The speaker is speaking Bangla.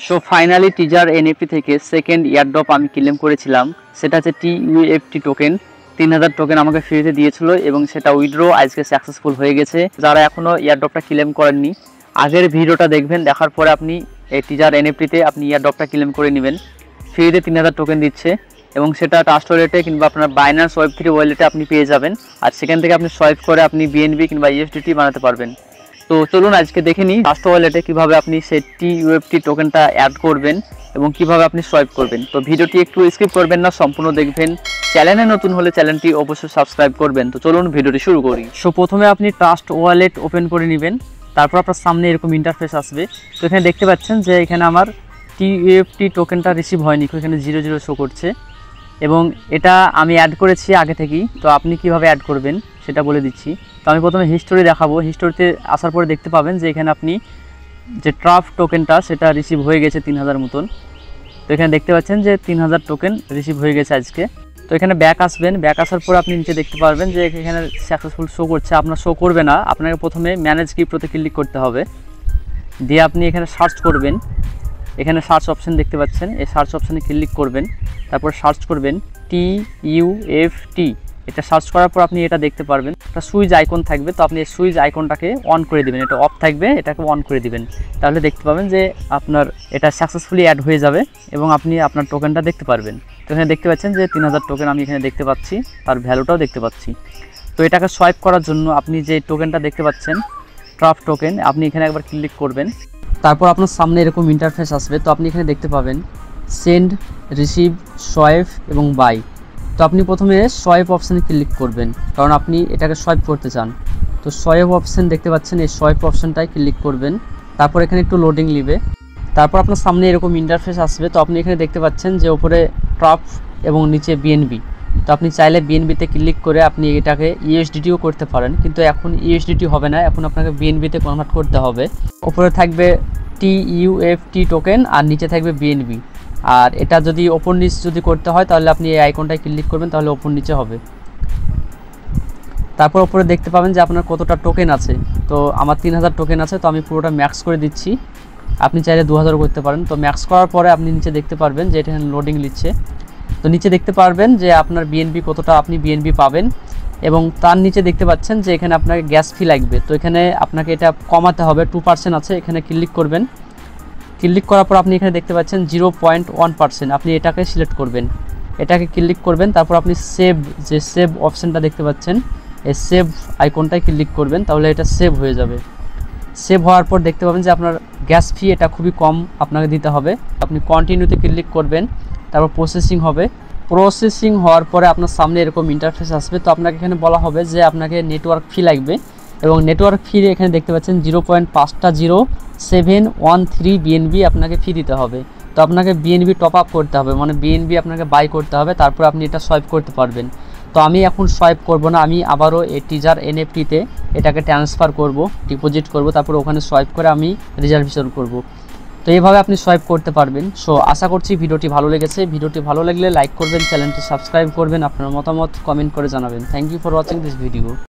সো ফাইনালি টিজার এনএফটি থেকে সেকেন্ড ইয়ারড্রপ আমি ক্লেম করেছিলাম, সেটা হচ্ছে TUFT টোকেন। 3000 টোকেন আমাকে ফ্রিতে দিয়েছিল এবং সেটা উইথড্র আজকে সাকসেসফুল হয়ে গেছে। যারা এখনও ইয়ারড্রপটা ক্লেম করেননি, আগের ভিডিওটা দেখবেন, দেখার পরে আপনি এই টিজার এনএফটিতে আপনি ইয়ারড্রপটা ক্লেম করে নেবেন। ফ্রিতে 3000 টোকেন দিচ্ছে এবং সেটা ট্রাস্ট ওয়ালেটে কিংবা আপনার বাইন্যান্স ওয়েব3 ওয়ালেটে আপনি পেয়ে যাবেন। আর সেখান থেকে আপনি সোয়াইপ করে আপনি BNB কিংবা USDT বানাতে পারবেন। তো চলুন আজকে দেখে নিই ট্রাস্ট ওয়ালেটে কীভাবে আপনি সেই TUFT টোকেনটা অ্যাড করবেন এবং কিভাবে আপনি সোয়াইপ করবেন। তো ভিডিওটি একটু স্কিপ করবেন না, সম্পূর্ণ দেখবেন। চ্যানেলে নতুন হলে চ্যানেলটি অবশ্যই সাবস্ক্রাইব করবেন। তো চলুন ভিডিওটি শুরু করি। সো প্রথমে আপনি ট্রাস্ট ওয়ালেট ওপেন করে নেবেন, তারপর আপনার সামনে এরকম ইন্টারফেস আসবে। তো এখানে দেখতে পাচ্ছেন যে এখানে আমার TUFT টোকেনটা রিসিভ হয়নি, এখানে 00 শো করছে এবং এটা আমি অ্যাড করেছি আগে থেকেই। তো আপনি কিভাবে অ্যাড করবেন সেটা বলে দিচ্ছি। তো আমি প্রথমে হিস্টোরি দেখাবো। হিস্টোরিতে আসার পরে দেখতে পাবেন যে এখানে আপনি যে ট্রাফট টোকেনটা সেটা রিসিভ হয়ে গেছে 3000 মতন। তো এখানে দেখতে পাচ্ছেন যে 3000 টোকেন রিসিভ হয়ে গেছে আজকে। তো এখানে ব্যাক আসবেন, ব্যাক আসার পর আপনি নিচে দেখতে পারবেন যে এখানে সাকসেসফুল শো করছে। আপনার শো করবে না, আপনাকে প্রথমে ম্যানেজ ক্রিপ্টোতে ক্লিক করতে হবে, দিয়ে আপনি এখানে সার্চ করবেন। এখানে সার্চ অপশান দেখতে পাচ্ছেন, এই সার্চ অপশানে ক্লিক করবেন, তারপর সার্চ করবেন TUFT। এটা সার্চ করার পর আপনি এটা দেখতে পারবেন, একটা সুইচ আইকন থাকবে। তো আপনি এই সুইচ আইকনটাকে অন করে দিবেন, এটা অফ থাকবে, এটাকে অন করে দিবেন। তাহলে দেখতে পাবেন যে আপনার এটা সাকসেসফুলি অ্যাড হয়ে যাবে এবং আপনি আপনার টোকেনটা দেখতে পারবেন। তো এখানে দেখতে পাচ্ছেন যে 3000 টোকেন আমি এখানে দেখতে পাচ্ছি, তার ভ্যালুটাও দেখতে পাচ্ছি। তো এটাকে সোয়াইপ করার জন্য আপনি যে টোকেনটা দেখতে পাচ্ছেন ট্রাফট টোকেন, আপনি এখানে একবার ক্লিক করবেন। তারপর আপনার সামনে এরকম ইন্টারফেস আসবে। তো আপনি এখানে দেখতে পাবেন সেন্ড, রিসিভ, সোয়াইপ এবং বাই। তো আপনি প্রথমে সোয়াইপ অপশানে ক্লিক করবেন, কারণ আপনি এটাকে সোয়াইপ করতে চান। তো সোয়াইপ অপশান দেখতে পাচ্ছেন, এই সোয়াইপ অপশানটায় ক্লিক করবেন। তারপর এখানে একটু লোডিং নেবে। তারপর আপনার সামনে এরকম ইন্টারফেস আসবে। তো আপনি এখানে দেখতে পাচ্ছেন যে উপরে ট্রাফট এবং নিচে BNB। তো আপনি চাইলে BNB-তে ক্লিক করে আপনি এটাকে USDT-ও করতে পারেন, কিন্তু এখন USDT হবে না, এখন আপনাকে BNB-তে কনভার্ট করতে হবে। উপরে থাকবে TUFT টোকেন আর নিচে থাকবে BNB। আর এটা যদি ওপর নিচ যদি করতে হয় তাহলে আপনি এই আইকনটায় ক্লিক করবেন, তাহলে ওপর নিচে হবে। তারপর উপরে দেখতে পাবেন যে আপনার কতটা টোকেন আছে। তো আমার 3000 টোকেন আছে, তো আমি পুরোটা ম্যাক্স করে দিচ্ছি। আপনি চাইলে 2000 করতে পারেন। তো ম্যাক্স করার পরে আপনি নিচে দেখতে পারবেন যে এটা লোডিং নিচ্ছে। তো নিচে দেখতে পারবেন যে আপনার BNB কতটা আপনি BNB পাবেন এবং তার নিচে দেখতে পাচ্ছেন যে এখানে আপনাকে গ্যাস ফি লাগবে। তো এখানে আপনাকে এটা কমাতে হবে, 2% আছে, এখানে ক্লিক করবেন। ক্লিক করার পর আপনি এখানে দেখতে পাচ্ছেন 0.1%, আপনি এটাকে সিলেক্ট করবেন, এটাকে ক্লিক করবেন। তারপর আপনি সেভ অপশানটা দেখতে পাচ্ছেন, এই সেভ আইকনটায় ক্লিক করবেন, তাহলে এটা সেভ হয়ে যাবে। সেভ হওয়ার পর দেখতে পাবেন যে আপনার গ্যাস ফি এটা খুবই কম আপনাকে দিতে হবে। আপনি কন্টিনিউতে ক্লিক করবেন, তারপর প্রসেসিং হবে। প্রসেসিং হওয়ার পরে আপনার সামনে এরকম ইন্টারফেস আসবে। তো আপনাকে এখানে বলা হবে যে আপনাকে নেটওয়ার্ক ফি লাগবে এবং নেটওয়ার্ক ফি এখানে দেখতে পাচ্ছেন 0.500713 BNB আপনাকে ফি দিতে হবে। তো আপনাকে BNB টপ আপ করতে হবে, মানে BNB আপনাকে বাই করতে হবে, তারপর আপনি এটা সোয়াইপ করতে পারবেন। তো আমি এখন সোয়াইপ করব না, আমি আবারও এই টিজার NFT-তে এটাকে ট্রান্সফার করব, ডিপোজিট করব, তারপর ওখানে সোয়াইপ করে আমি রিজার্ভেশন করব। তো এইভাবে আপনি সোয়াইপ করতে পারবেন। সো আশা করছি ভিডিওটি ভালো লেগেছে। ভিডিওটি ভালো লাগলে লাইক করবেন, চ্যানেলটি সাবস্ক্রাইব করবেন, আপনার মতামত কমেন্ট করে জানাবেন। Thank you for watching this video.